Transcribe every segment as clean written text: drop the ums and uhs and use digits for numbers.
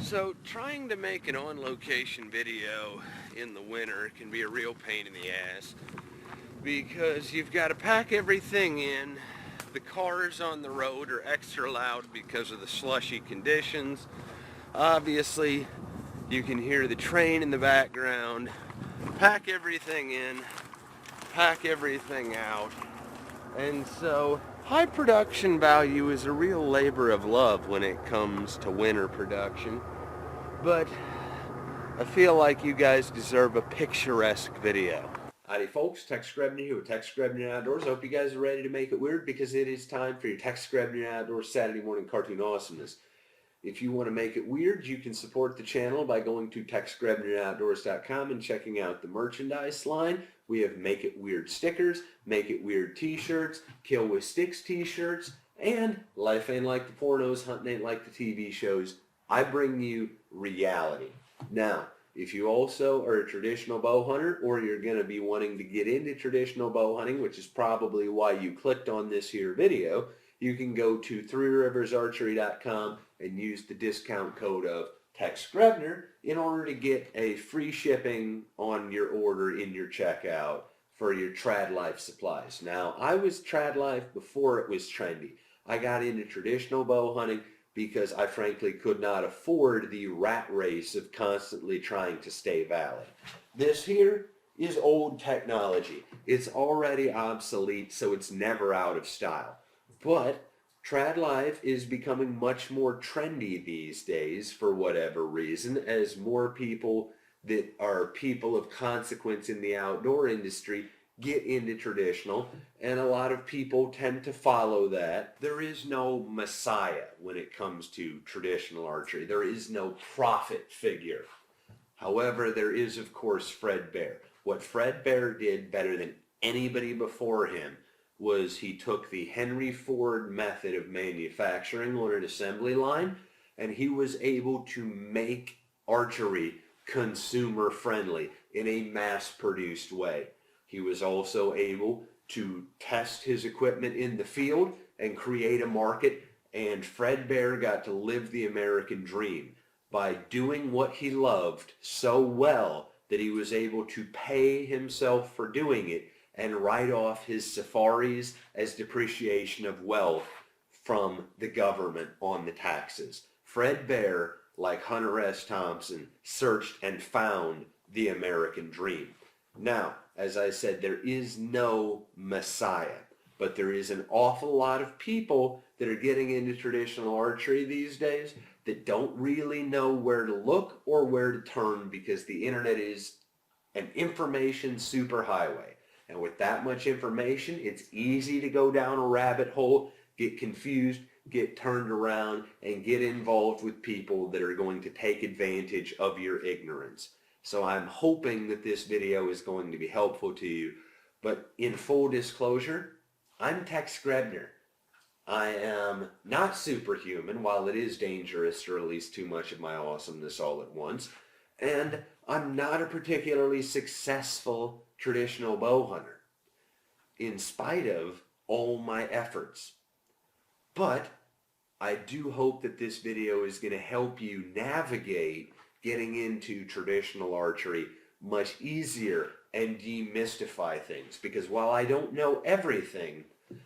So trying to make an on-location video in the winter can be a real pain in the ass because you've got to pack everything in. The cars on the road are extra loud because of the slushy conditions. Obviously, you can hear the train in the background. Pack everything in, pack everything out. And so high production value is a real labor of love when it comes to winter production. But I feel like you guys deserve a picturesque video. Howdy folks, Tex Grebner here with Tex Grebner Outdoors. I hope you guys are ready to make it weird because it is time for your Tex Grebner Outdoors Saturday morning cartoon awesomeness. If you want to make it weird, you can support the channel by going to TexGrebnerOutdoors.com and checking out the merchandise line. We have Make It Weird stickers, Make It Weird t-shirts, Kill with Sticks t-shirts, and Life Ain't Like the Pornos, Hunting Ain't Like the TV shows. I bring you reality. Now, if you also are a traditional bow hunter or you're going to be wanting to get into traditional bow hunting, which is probably why you clicked on this here video, you can go to threeriversarchery.com and use the discount code of Tex Grebner in order to get a free shipping on your order in your checkout for your Tradlife supplies. Now, I was Tradlife before it was trendy. I got into traditional bow hunting because I frankly could not afford the rat race of constantly trying to stay valid. This here is old technology. It's already obsolete, so it's never out of style. But Tradlife is becoming much more trendy these days for whatever reason, as more people that are people of consequence in the outdoor industry get into traditional, and a lot of people tend to follow that. There is no messiah when it comes to traditional archery. There is no prophet figure. However, there is, of course, Fred Bear. What Fred Bear did better than anybody before him was he took the Henry Ford method of manufacturing on an assembly line, and he was able to make archery consumer friendly in a mass-produced way. He was also able to test his equipment in the field and create a market, and Fred Bear got to live the American dream by doing what he loved so well that he was able to pay himself for doing it and write off his safaris as depreciation of wealth from the government on the taxes. Fred Bear, like Hunter S. Thompson, searched and found the American dream. Now, as I said, there is no messiah, but there is an awful lot of people that are getting into traditional archery these days that don't really know where to look or where to turn because the internet is an information superhighway. And with that much information, it's easy to go down a rabbit hole, get confused, get turned around, and get involved with people that are going to take advantage of your ignorance. So I'm hoping that this video is going to be helpful to you. But in full disclosure, I'm Tex Grebner. I am not superhuman, while it is dangerous to release too much of my awesomeness all at once. And I'm not a particularly successful traditional bow hunter, in spite of all my efforts. But I do hope that this video is going to help you navigate getting into traditional archery much easier and demystify things. Because while I don't know everything,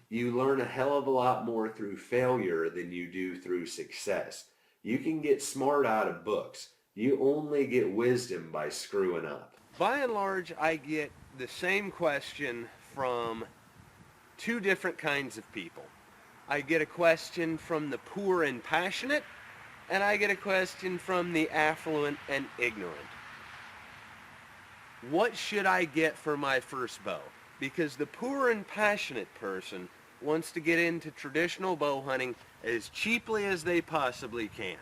you learn a hell of a lot more through failure than you do through success. You can get smart out of books. You only get wisdom by screwing up. By and large, I get the same question from two different kinds of people. I get a question from the poor and passionate, and I get a question from the affluent and ignorant. What should I get for my first bow? Because the poor and passionate person wants to get into traditional bow hunting as cheaply as they possibly can.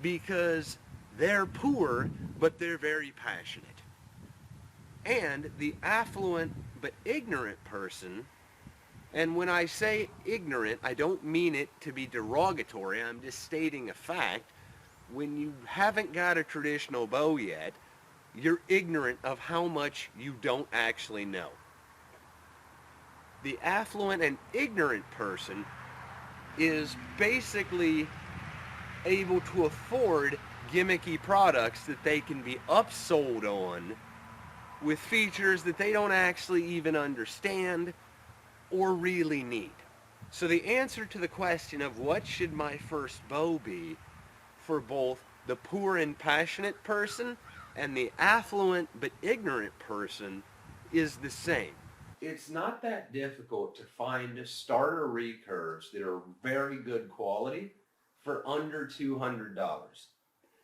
Because they're poor, but they're very passionate. And the affluent but ignorant person, and when I say ignorant, I don't mean it to be derogatory, I'm just stating a fact. When you haven't got a traditional bow yet, you're ignorant of how much you don't actually know. The affluent and ignorant person is basically able to afford gimmicky products that they can be upsold on with features that they don't actually even understand or really need. So the answer to the question of what should my first bow be for both the poor and passionate person and the affluent but ignorant person is the same. It's not that difficult to find starter recurves that are very good quality for under $200.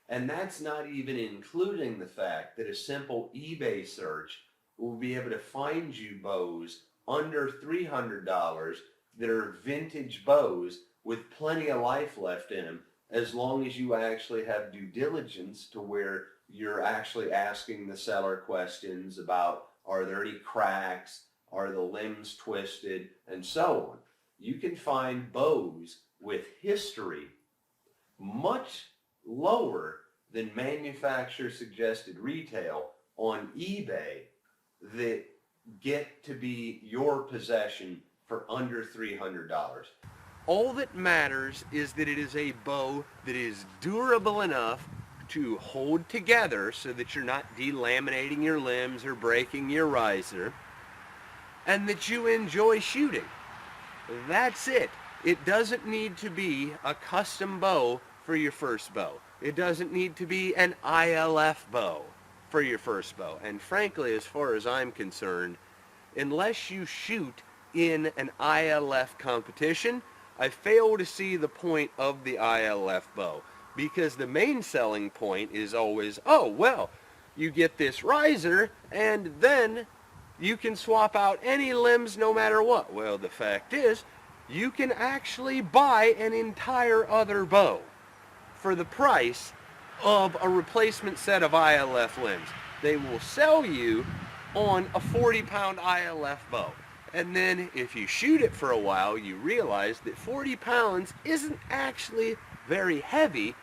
And that's not even including the fact that a simple eBay search will be able to find you bows under $300 that are vintage bows with plenty of life left in them, as long as you actually have due diligence to where you're actually asking the seller questions about, are there any cracks, are the limbs twisted, and so on. You can find bows with history much lower than manufacturer suggested retail on eBay that get to be your possession for under $300. All that matters is that it is a bow that is durable enough to hold together so that you're not delaminating your limbs or breaking your riser, and that you enjoy shooting. That's it. It doesn't need to be a custom bow for your first bow. It doesn't need to be an ILF bow for your first bow. And frankly, as far as I'm concerned, unless you shoot in an ILF competition, I fail to see the point of the ILF bow, because the main selling point is always, oh, well, you get this riser and then you can swap out any limbs no matter what. Well, the fact is, you can actually buy an entire other bow for the price of a replacement set of ILF limbs. They will sell you on a 40-pound ILF bow. And then if you shoot it for a while, you realize that 40 pounds isn't actually very heavy,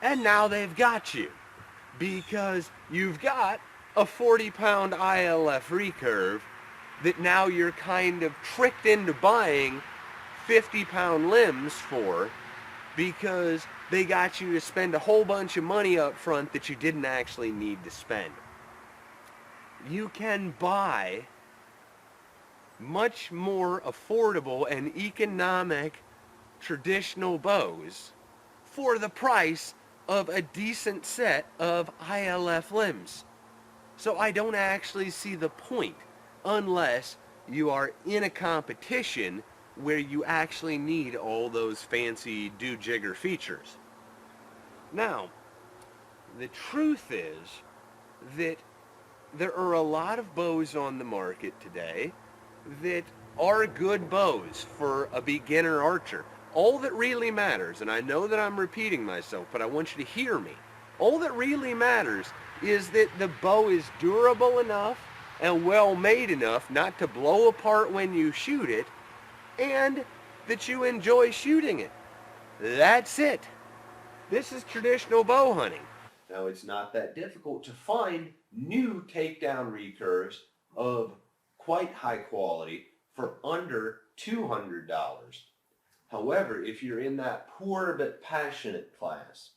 and now they've got you, because you've got a 40-pound ILF recurve that now you're kind of tricked into buying 50-pound limbs for, because they got you to spend a whole bunch of money up front that you didn't actually need to spend. You can buy much more affordable and economic traditional bows for the price of a decent set of ILF limbs. So I don't actually see the point unless you are in a competition where you actually need all those fancy do-jigger features. Now, the truth is that there are a lot of bows on the market today that are good bows for a beginner archer. All that really matters, and I know that I'm repeating myself, but I want you to hear me. All that really matters is that the bow is durable enough and well made enough not to blow apart when you shoot it, and that you enjoy shooting it. That's it. This is traditional bow hunting. Now, it's not that difficult to find new takedown recurves of quite high quality for under $200. However, if you're in that poor but passionate class,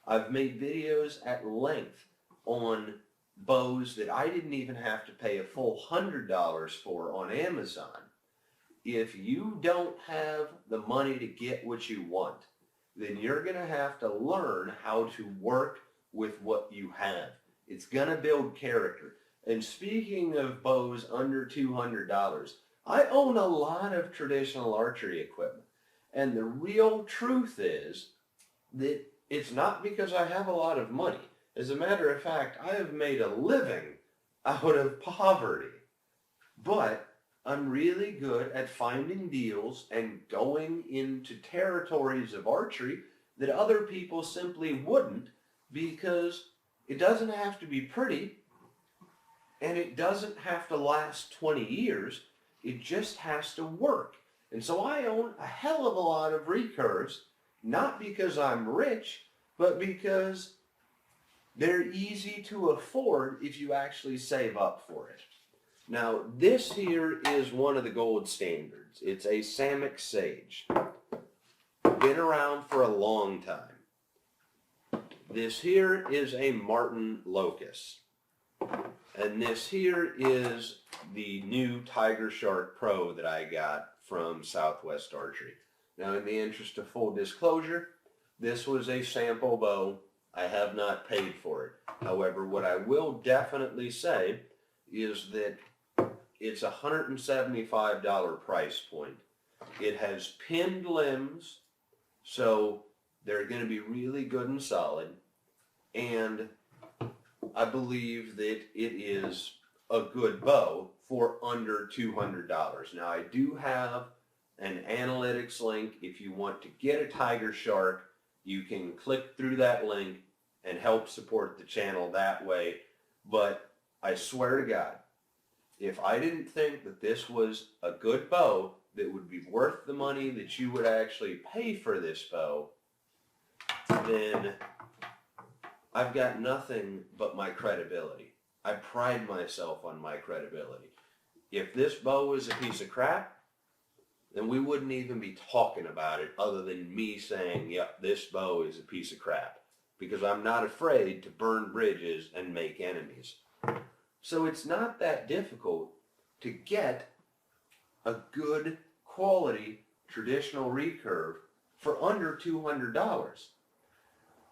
I've made videos at length on bows that I didn't even have to pay a full $100 for on Amazon. If you don't have the money to get what you want, then you're going to have to learn how to work with what you have. It's going to build character. And speaking of bows under $200, I own a lot of traditional archery equipment. And the real truth is that it's not because I have a lot of money. As a matter of fact, I have made a living out of poverty. But I'm really good at finding deals and going into territories of archery that other people simply wouldn't, because it doesn't have to be pretty and it doesn't have to last 20 years. It just has to work. And so I own a hell of a lot of recurves, not because I'm rich, but because they're easy to afford if you actually save up for it. Now, this here is one of the gold standards. It's a Samick Sage. Been around for a long time. This here is a Martin Locust. And this here is the new Tiger Shark Pro that I got from Southwest Archery. Now, in the interest of full disclosure, this was a sample bow. I have not paid for it. However, what I will definitely say is that it's a $175 price point. It has pinned limbs, so they're going to be really good and solid. And I believe that it is a good bow for under $200. Now, I do have an analytics link. If you want to get a Tiger Shark, you can click through that link and help support the channel that way. But I swear to God, if I didn't think that this was a good bow that would be worth the money that you would actually pay for this bow, then I've got nothing but my credibility. I pride myself on my credibility. If this bow is a piece of crap, then we wouldn't even be talking about it other than me saying, yep, this bow is a piece of crap. Because I'm not afraid to burn bridges and make enemies. So it's not that difficult to get a good quality traditional recurve for under $200.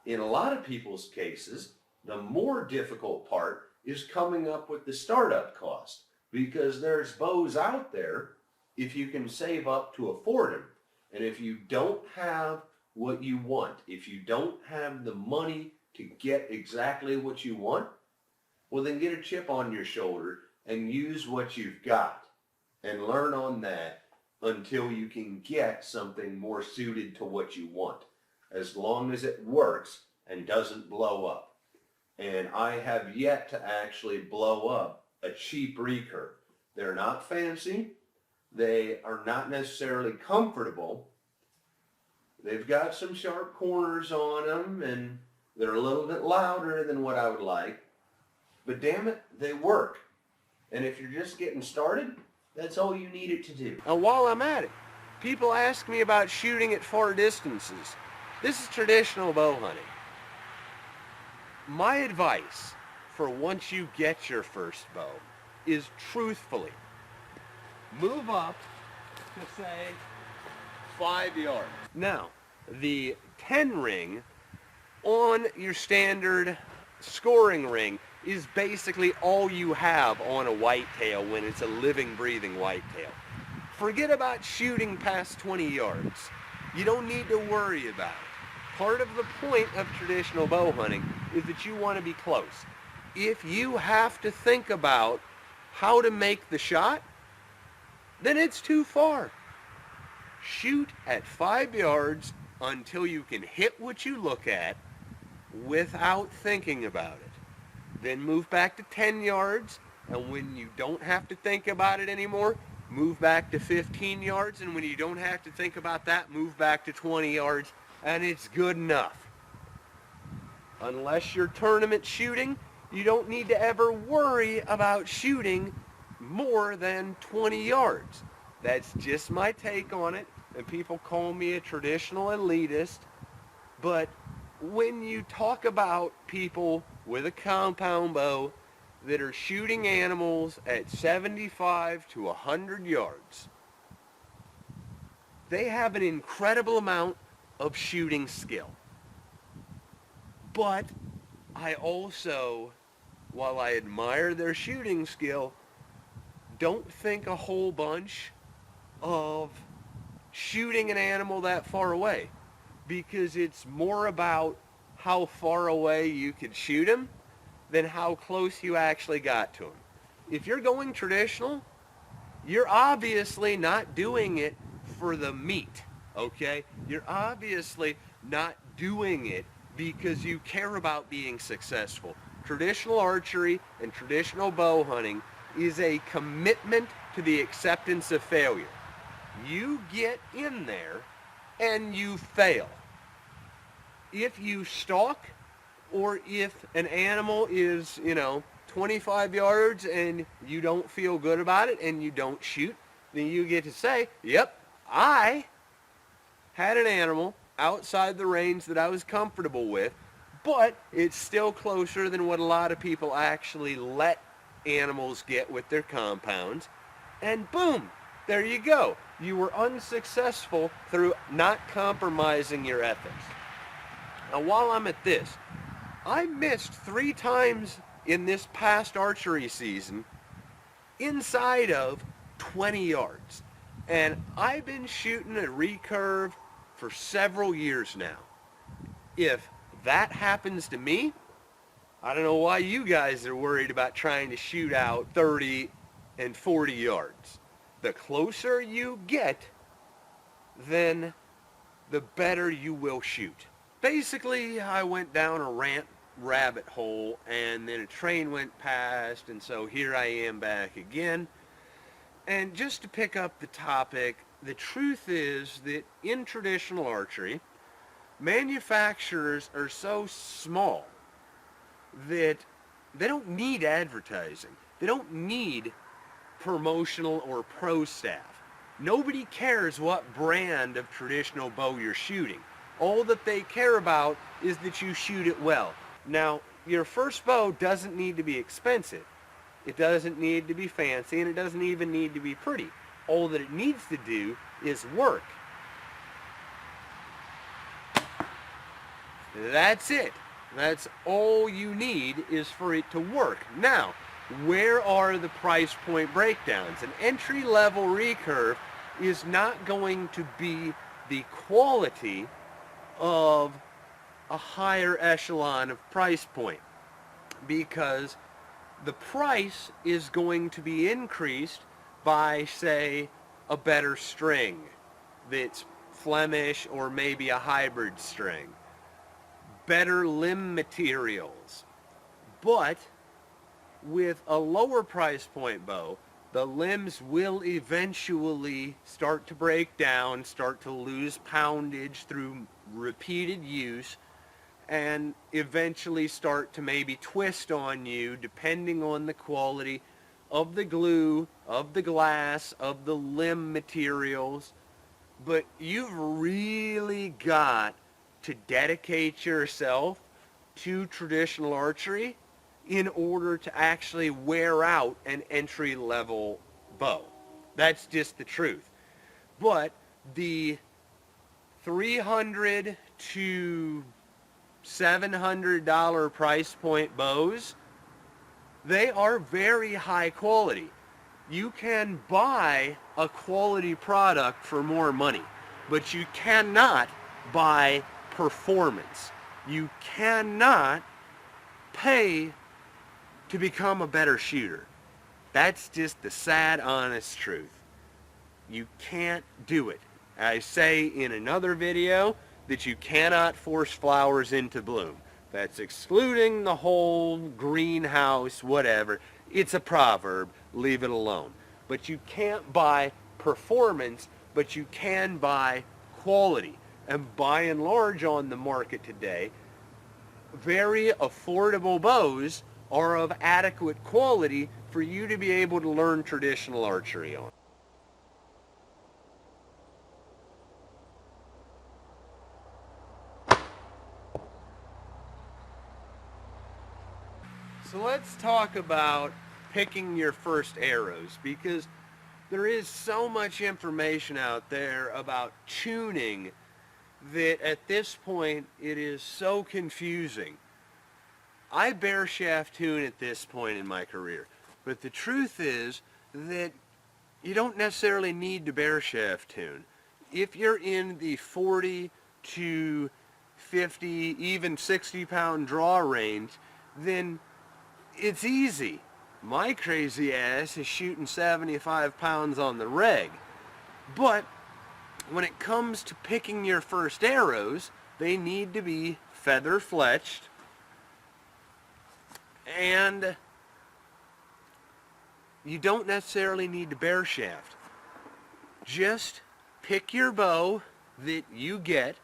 In a lot of people's cases, the more difficult part is coming up with the startup cost, because there's bows out there if you can save up to afford them. And if you don't have what you want, if you don't have the money to get exactly what you want, well, then get a chip on your shoulder and use what you've got and learn on that until you can get something more suited to what you want, as long as it works and doesn't blow up. And I have yet to actually blow up a cheap recurve. They're not fancy. They are not necessarily comfortable. They've got some sharp corners on them, and they're a little bit louder than what I would like. But damn it, they work. And if you're just getting started, that's all you need it to do. Now, while I'm at it, people ask me about shooting at far distances. This is traditional bow hunting. My advice for once you get your first bow is, truthfully, move up to, say, 5 yards. Now, the 10 ring on your standard scoring ring is basically all you have on a whitetail when it's a living, breathing whitetail. Forget about shooting past 20 yards. You don't need to worry about it. Part of the point of traditional bow hunting is that you want to be close. If you have to think about how to make the shot, then it's too far. Shoot at 5 yards until you can hit what you look at without thinking about it. Then move back to 10 yards, and when you don't have to think about it anymore, move back to 15 yards, and when you don't have to think about that, move back to 20 yards, and it's good enough. Unless you're tournament shooting, you don't need to ever worry about shooting more than 20 yards. That's just my take on it, and people call me a traditional elitist, but when you talk about people with a compound bow that are shooting animals at 75 to 100 yards, they have an incredible amount of shooting skill. But I also, while I admire their shooting skill, don't think a whole bunch of shooting an animal that far away, because it's more about how far away you could shoot him than how close you actually got to him. If you're going traditional, you're obviously not doing it for the meat, okay? You're obviously not doing it because you care about being successful. Traditional archery and traditional bow hunting is a commitment to the acceptance of failure. You get in there and you fail. If you stalk, or if an animal is, 25 yards and you don't feel good about it and you don't shoot, then you get to say, yep, I had an animal outside the range that I was comfortable with, but it's still closer than what a lot of people actually let animals get with their compounds. And boom, there you go. You were unsuccessful through not compromising your ethics. Now, while I'm at this, I missed 3 times in this past archery season inside of 20 yards. And I've been shooting a recurve for several years now. If that happens to me, I don't know why you guys are worried about trying to shoot out 30 and 40 yards. The closer you get, then the better you will shoot. Basically, I went down a rabbit hole, and then a train went past, and so here I am back again. And just to pick up the topic, the truth is that in traditional archery, manufacturers are so small that they don't need advertising. They don't need promotional or pro staff. Nobody cares what brand of traditional bow you're shooting. All that they care about is that you shoot it well. Now, your first bow doesn't need to be expensive. It doesn't need to be fancy, and it doesn't even need to be pretty. All that it needs to do is work. That's it. That's all you need, is for it to work. Now, where are the price point breakdowns? An entry-level recurve is not going to be the quality of a higher echelon of price point, because the price is going to be increased by, say, a better string that's Flemish or maybe a hybrid string, better limb materials. But with a lower price point bow, the limbs will eventually start to break down, start to lose poundage through repeated use, and eventually start to maybe twist on you depending on the quality of the glue, of the glass, of the limb materials. But you've really got to dedicate yourself to traditional archery in order to actually wear out an entry-level bow. That's just the truth. But the $300 to $700 price point bows, they are very high quality. You can buy a quality product for more money, but you cannot buy performance. You cannot pay to become a better shooter. That's just the sad, honest truth. You can't do it. I say in another video that you cannot force flowers into bloom. That's excluding the whole greenhouse, whatever. It's a proverb. Leave it alone. But you can't buy performance, but you can buy quality. And by and large on the market today, very affordable bows are of adequate quality for you to be able to learn traditional archery on. So let's talk about picking your first arrows, because there is so much information out there about tuning that at this point it is so confusing. I bare shaft tune at this point in my career, but the truth is that you don't necessarily need to bare shaft tune. If you're in the 40 to 50, even 60 pound draw range, then it's easy. My crazy ass is shooting 75 pounds on the reg. But when it comes to picking your first arrows, they need to be feather fletched, and you don't necessarily need to bare shaft. Just pick your bow that you get,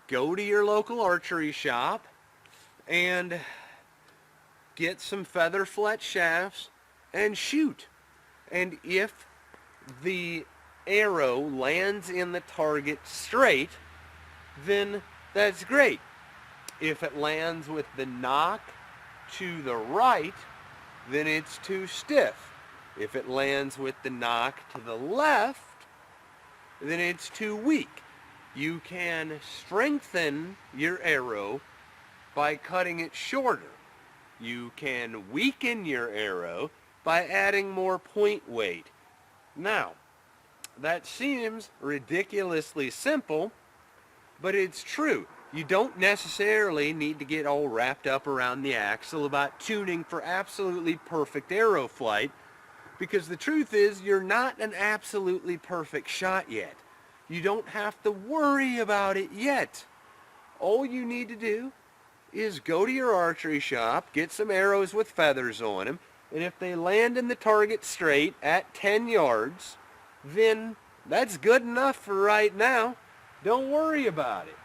go to your local archery shop, and get some feather fletch shafts and shoot. And if the arrow lands in the target straight, then that's great. If it lands with the nock to the right, then it's too stiff. If it lands with the nock to the left, then it's too weak. You can strengthen your arrow by cutting it shorter. You can weaken your arrow by adding more point weight. Now, that seems ridiculously simple, but it's true. You don't necessarily need to get all wrapped up around the axle about tuning for absolutely perfect arrow flight, because the truth is you're not an absolutely perfect shot yet. You don't have to worry about it yet. All you need to do is go to your archery shop, get some arrows with feathers on them, and if they land in the target straight at 10 yards, then that's good enough for right now. Don't worry about it.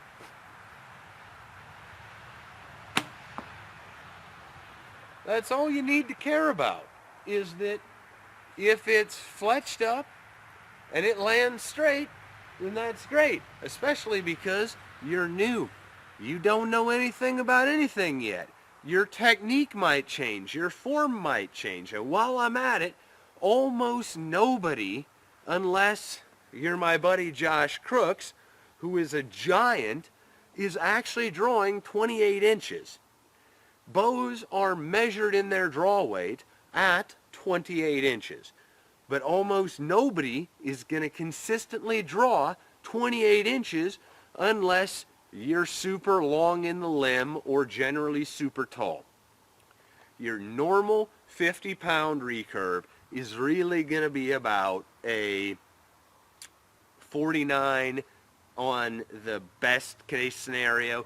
That's all you need to care about, is that if it's fletched up and it lands straight, then that's great, especially because you're new. You don't know anything about anything yet. Your technique might change, your form might change, and while I'm at it, almost nobody, unless you're my buddy Josh Crooks, who is a giant, is actually drawing 28 inches. Bows are measured in their draw weight at 28 inches. But almost nobody is going to consistently draw 28 inches unless you're super long in the limb or generally super tall. Your normal 50-pound recurve is really going to be about a 49 on the best case scenario.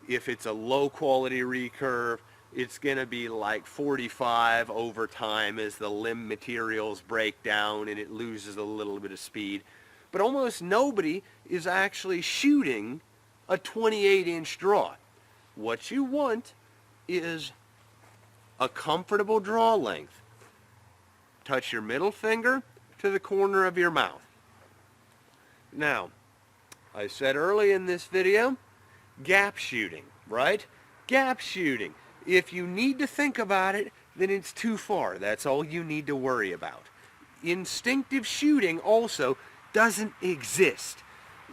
If it's a low quality recurve, it's going to be like 45 over time as the limb materials break down and it loses a little bit of speed. But almost nobody is actually shooting a 28-inch draw. What you want is a comfortable draw length. Touch your middle finger to the corner of your mouth. Now, I said early in this video, gap shooting, right? Gap shooting. If you need to think about it, then it's too far. That's all you need to worry about. Instinctive shooting also doesn't exist.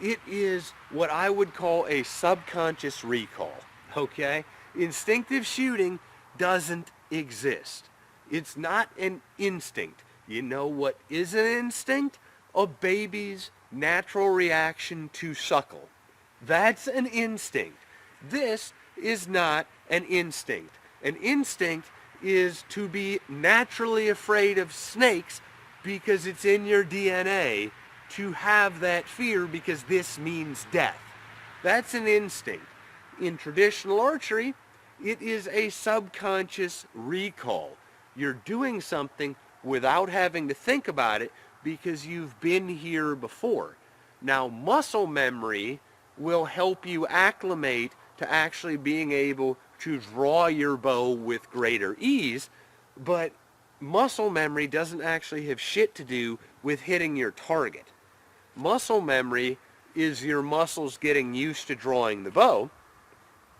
It is what I would call a subconscious recall, okay? Instinctive shooting doesn't exist. It's not an instinct. You know what is an instinct? A baby's natural reaction to suckle. That's an instinct. This is not an instinct. An instinct is to be naturally afraid of snakes because it's in your DNA to have that fear because this means death. That's an instinct. In traditional archery, it is a subconscious recall. You're doing something without having to think about it because you've been here before. Now, muscle memory will help you acclimate to actually being able to draw your bow with greater ease, but muscle memory doesn't actually have shit to do with hitting your target. Muscle memory is your muscles getting used to drawing the bow.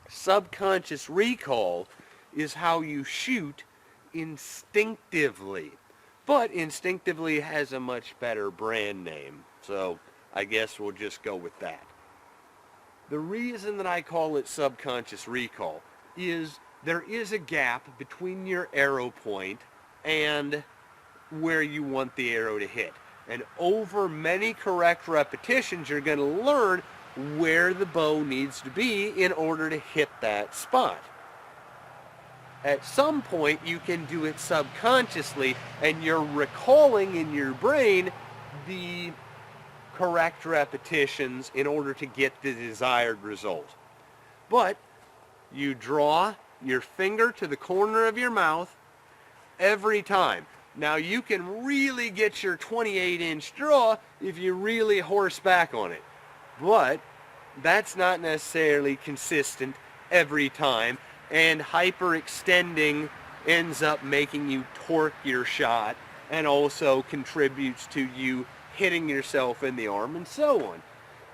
Subconscious recall is how you shoot instinctively. But instinctively has a much better brand name, so I guess we'll just go with that. The reason that I call it subconscious recall is there is a gap between your arrow point and where you want the arrow to hit. And over many correct repetitions, you're going to learn where the bow needs to be in order to hit that spot. At some point, you can do it subconsciously, and you're recalling in your brain the correct repetitions in order to get the desired result. But you draw your finger to the corner of your mouth every time. Now, you can really get your 28-inch draw if you really horse back on it. But that's not necessarily consistent every time, and hyperextending ends up making you torque your shot and also contributes to you hitting yourself in the arm and so on.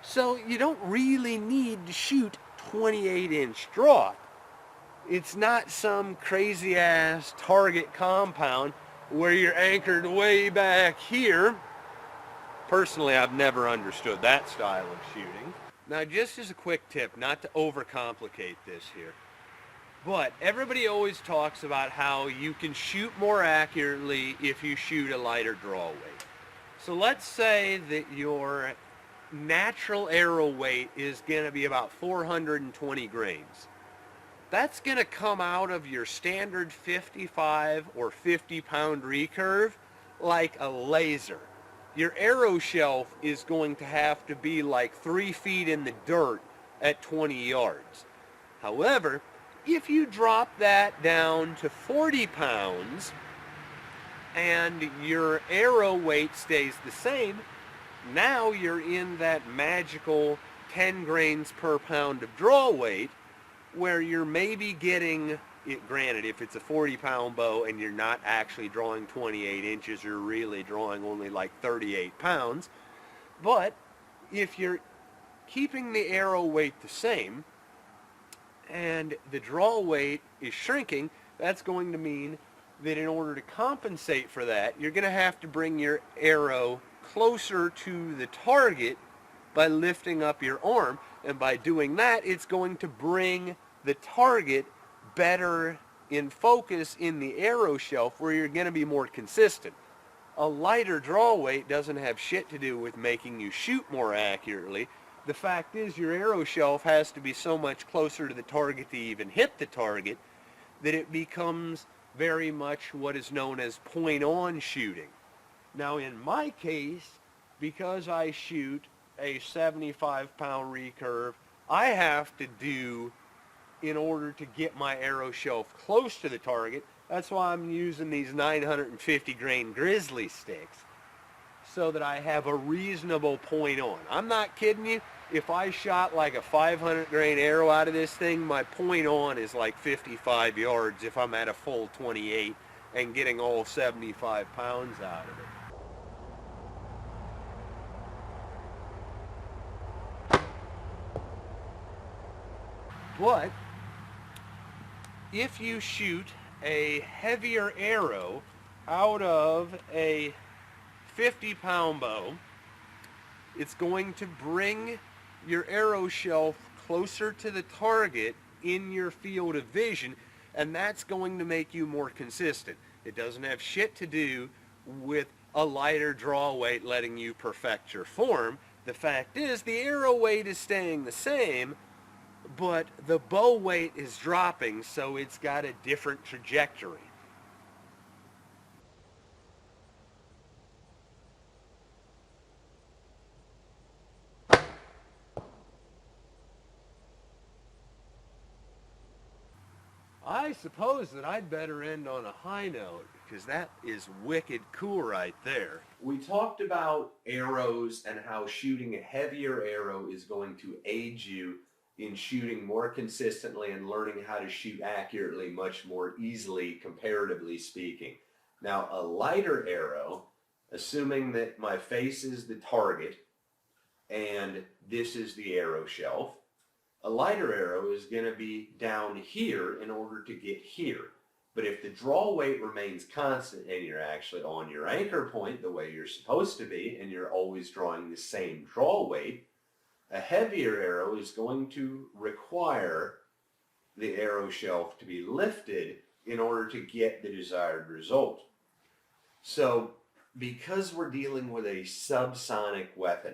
So you don't really need to shoot 28-inch draw. It's not some crazy ass target compound where you're anchored way back here. Personally, I've never understood that style of shooting. Now, just as a quick tip, not to overcomplicate this here, but everybody always talks about how you can shoot more accurately if you shoot a lighter draw weight. So let's say that your natural arrow weight is going to be about 420 grains. That's going to come out of your standard 55 or 50 pound recurve like a laser. Your arrow shelf is going to have to be like 3 feet in the dirt at 20 yards. However, if you drop that down to 40 pounds and your arrow weight stays the same, now you're in that magical 10 grains per pound of draw weight, where you're maybe getting it. Granted, if it's a 40-pound bow and you're not actually drawing 28 inches, you're really drawing only like 38 pounds. But if you're keeping the arrow weight the same and the draw weight is shrinking, that's going to mean that in order to compensate for that, you're going to have to bring your arrow closer to the target by lifting up your arm, and by doing that, it's going to bring the target better in focus in the arrow shelf, where you're going to be more consistent. A lighter draw weight doesn't have shit to do with making you shoot more accurately. The fact is, your arrow shelf has to be so much closer to the target to even hit the target that it becomes very much what is known as point-on shooting. Now, in my case, because I shoot a 75-pound recurve, I have to do, in order to get my arrow shelf close to the target, that's why I'm using these 950 grain grizzly sticks, so that I have a reasonable point on. I'm not kidding you. If I shot like a 500 grain arrow out of this thing, my point on is like 55 yards if I'm at a full 28 and getting all 75 pounds out of it. But if you shoot a heavier arrow out of a 50-pound bow, it's going to bring your arrow shelf closer to the target in your field of vision, and that's going to make you more consistent. It doesn't have shit to do with a lighter draw weight letting you perfect your form. The fact is, the arrow weight is staying the same, but the bow weight is dropping, so it's got a different trajectory. I suppose that I'd better end on a high note, because that is wicked cool right there. We talked about arrows and how shooting a heavier arrow is going to aid you in shooting more consistently and learning how to shoot accurately much more easily, comparatively speaking. Now, a lighter arrow, assuming that my face is the target and this is the arrow shelf, a lighter arrow is going to be down here in order to get here. But if the draw weight remains constant and you're actually on your anchor point the way you're supposed to be, and you're always drawing the same draw weight, a heavier arrow is going to require the arrow shelf to be lifted in order to get the desired result. So, because we're dealing with a subsonic weapon,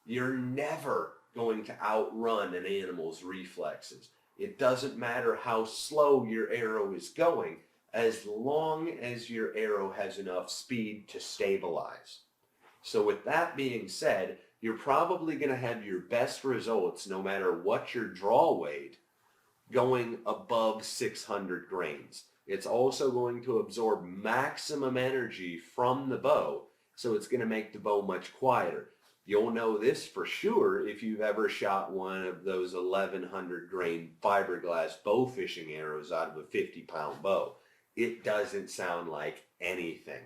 you're never going to outrun an animal's reflexes. It doesn't matter how slow your arrow is going, as long as your arrow has enough speed to stabilize. So with that being said, you're probably going to have your best results, no matter what your draw weight, going above 600 grains. It's also going to absorb maximum energy from the bow, so it's going to make the bow much quieter. You'll know this for sure if you've ever shot one of those 1100 grain fiberglass bow fishing arrows out of a 50-pound bow. It doesn't sound like anything.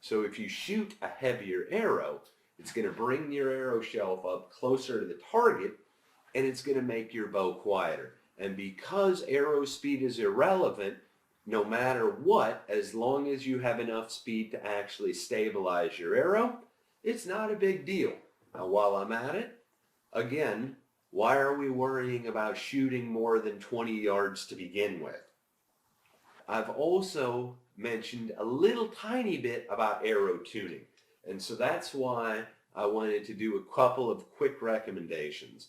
So if you shoot a heavier arrow, it's going to bring your arrow shelf up closer to the target, and it's going to make your bow quieter. And because arrow speed is irrelevant, no matter what, as long as you have enough speed to actually stabilize your arrow, it's not a big deal. Now, while I'm at it, again, why are we worrying about shooting more than 20 yards to begin with? I've also mentioned a little tiny bit about arrow tuning, and so that's why I wanted to do a couple of quick recommendations.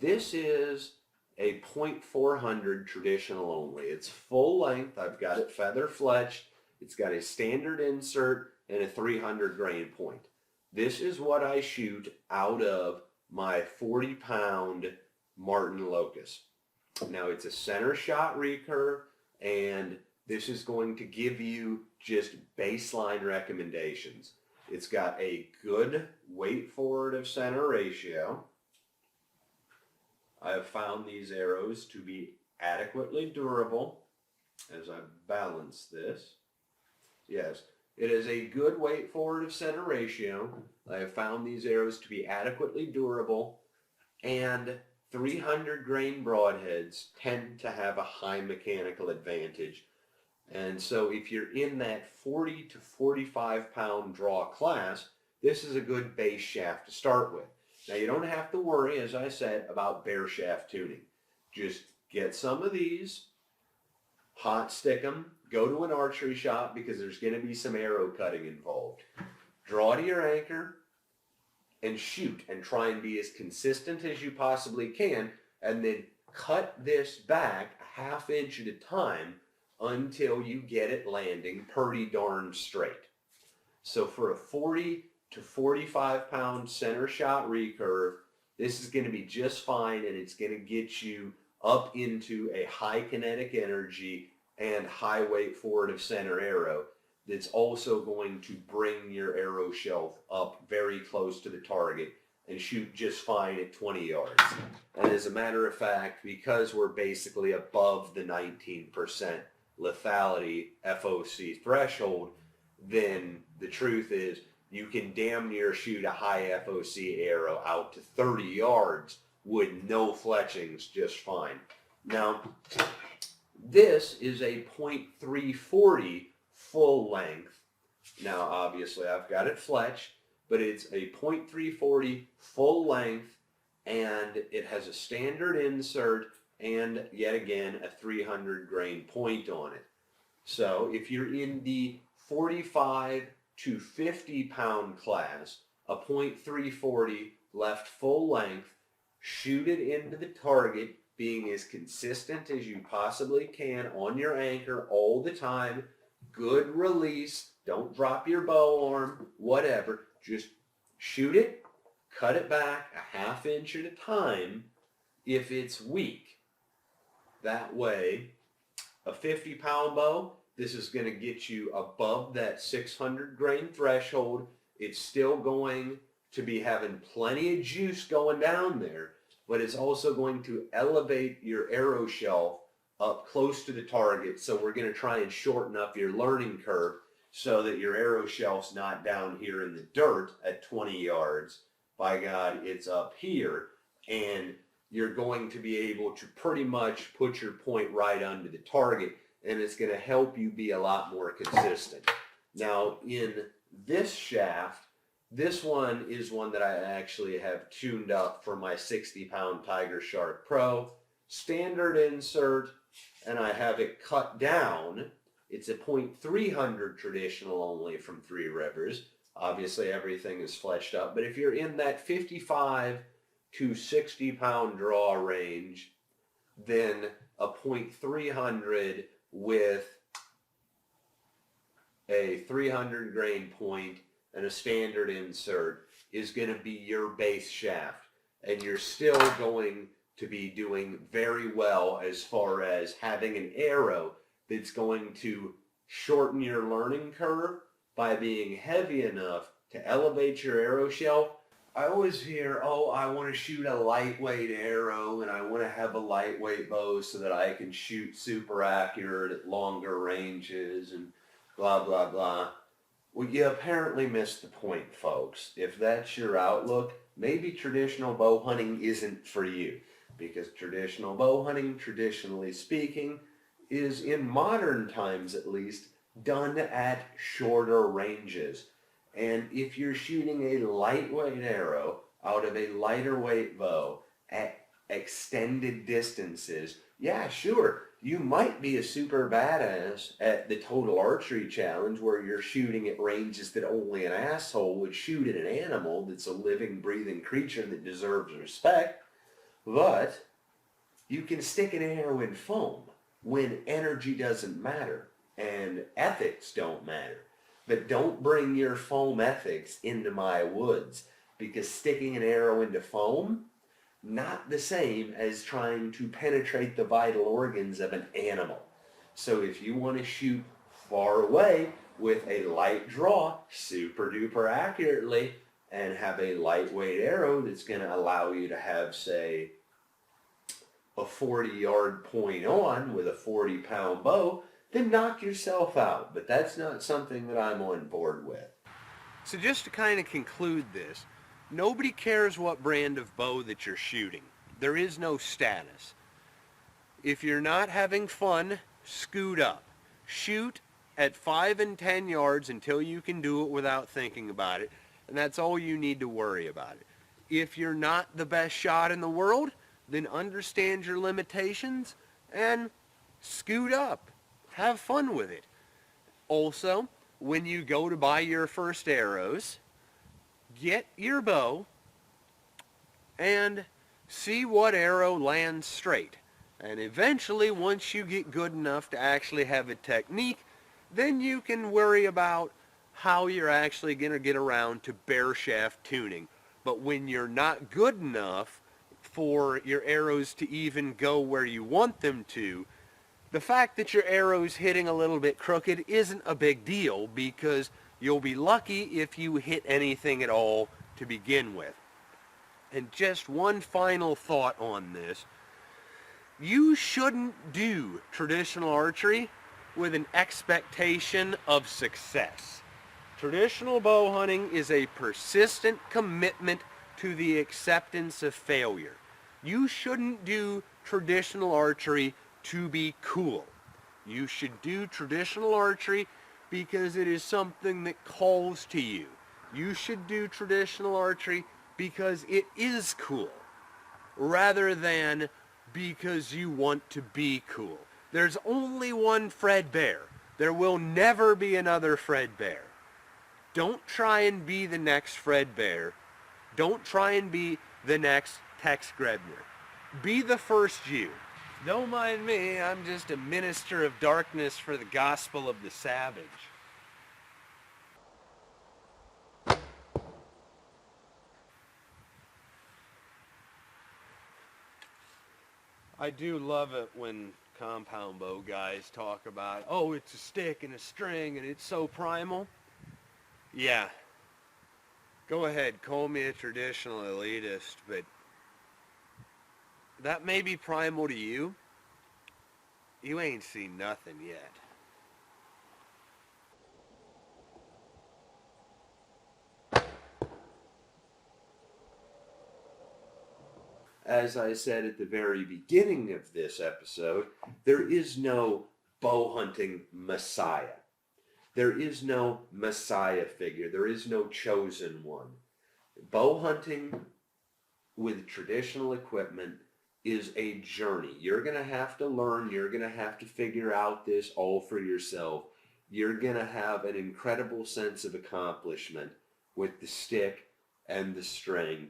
This is a .400 traditional only. It's full length. I've got it feather fletched. It's got a standard insert and a 300 grain point. This is what I shoot out of my 40-pound Martin Locust. Now, it's a center shot recurve, and this is going to give you just baseline recommendations. It's got a good weight forward of center ratio. I have found these arrows to be adequately durable as I balance this. Yes, it is a good weight forward of center ratio. I have found these arrows to be adequately durable, and 300 grain broadheads tend to have a high mechanical advantage. And so if you're in that 40 to 45 pound draw class, this is a good base shaft to start with. Now, you don't have to worry, as I said, about bare shaft tuning. Just get some of these, hot stick them, go to an archery shop because there's going to be some arrow cutting involved. Draw to your anchor and shoot, and try and be as consistent as you possibly can, and then cut this back a ½ inch at a time until you get it landing pretty darn straight. So for a 40 to 45 pound center shot recurve, this is going to be just fine, and it's going to get you up into a high kinetic energy and high weight forward of center arrow that's also going to bring your arrow shelf up very close to the target and shoot just fine at 20 yards. And as a matter of fact, because we're basically above the 19% lethality FOC threshold, then the truth is you can damn near shoot a high FOC arrow out to 30 yards with no fletchings just fine. Now, this is a .340 full length. Now, obviously, I've got it fletched, but it's a .340 full length, and it has a standard insert and, yet again, a 300 grain point on it. So if you're in the 45 to 50 pound class, a .340 left full length, shoot it into the target, being as consistent as you possibly can on your anchor all the time. Good release, don't drop your bow arm, whatever. Just shoot it, cut it back a ½ inch at a time if it's weak. That way, a 50 pound bow, this is going to get you above that 600 grain threshold. It's still going to be having plenty of juice going down there, but it's also going to elevate your arrow shelf up close to the target. So we're going to try and shorten up your learning curve so that your arrow shelf's not down here in the dirt at 20 yards. By God, it's up here, and you're going to be able to pretty much put your point right under the target, and it's going to help you be a lot more consistent. Now, in this shaft, this one is one that I actually have tuned up for my 60-pound Tiger Shark Pro. Standard insert, and I have it cut down. It's a .300 traditional only from Three Rivers. Obviously, everything is fleshed up, but if you're in that 55 to 60 pound draw range, then a .300 with a 300 grain point and a standard insert is going to be your base shaft, and you're still going to be doing very well as far as having an arrow that's going to shorten your learning curve by being heavy enough to elevate your arrow shelf. I always hear, oh, I want to shoot a lightweight arrow and I want to have a lightweight bow so that I can shoot super accurate at longer ranges and blah, blah, blah. Well, you apparently missed the point, folks. If that's your outlook, maybe traditional bow hunting isn't for you. because traditional bow hunting, traditionally speaking, is in modern times at least done at shorter ranges. And if you're shooting a lightweight arrow out of a lighter weight bow at extended distances, yeah, sure, you might be a super badass at the total archery challenge where you're shooting at ranges that only an asshole would shoot at an animal that's a living, breathing creature that deserves respect. But you can stick an arrow in foam when energy doesn't matter and ethics don't matter. But don't bring your foam ethics into my woods, because sticking an arrow into foam, not the same as trying to penetrate the vital organs of an animal. So if you want to shoot far away with a light draw, super duper accurately, and have a lightweight arrow that's going to allow you to have, say, a 40-yard point on with a 40-pound bow, then knock yourself out. But that's not something that I'm on board with. So just to kind of conclude this, nobody cares what brand of bow that you're shooting. There is no status. If you're not having fun, scoot up. Shoot at 5 and 10 yards until you can do it without thinking about it, and that's all you need to worry about it. If you're not the best shot in the world, then understand your limitations and scoot up. Have fun with it. Also, when you go to buy your first arrows, get your bow and see what arrow lands straight. And eventually, once you get good enough to actually have a technique, then you can worry about how you're actually going to get around to bare shaft tuning. But when you're not good enough for your arrows to even go where you want them to, the fact that your arrow's hitting a little bit crooked isn't a big deal, because you'll be lucky if you hit anything at all to begin with. And just one final thought on this. You shouldn't do traditional archery with an expectation of success. Traditional bow hunting is a persistent commitment to the acceptance of failure. You shouldn't do traditional archery to be cool. You should do traditional archery because it is something that calls to you. You should do traditional archery because it is cool, rather than because you want to be cool. There's only one Fred Bear. There will never be another Fred Bear. Don't try and be the next Fred Bear. Don't try and be the next Tex Grebner. Be the first you. Don't mind me, I'm just a minister of darkness for the gospel of the savage. I do love it when compound bow guys talk about, oh, it's a stick and a string and it's so primal. Yeah. Go ahead, call me a traditional elitist, but that may be primal to you. You ain't seen nothing yet. As I said at the very beginning of this episode, there is no bow hunting messiah. There is no messiah figure. There is no chosen one. Bow hunting with traditional equipment is a journey. You're going to have to learn. You're going to have to figure out this all for yourself. You're going to have an incredible sense of accomplishment with the stick and the string.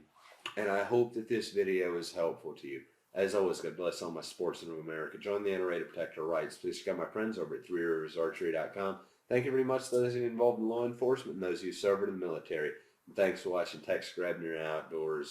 And I hope that this video is helpful to you. As always, God bless all my sportsmen of America. Join the NRA to protect our rights. Please check out my friends over at threeriversarchery.com. Thank you very much to those who are involved in law enforcement and those who serve in the military. And thanks for watching Tex Grebner Outdoors.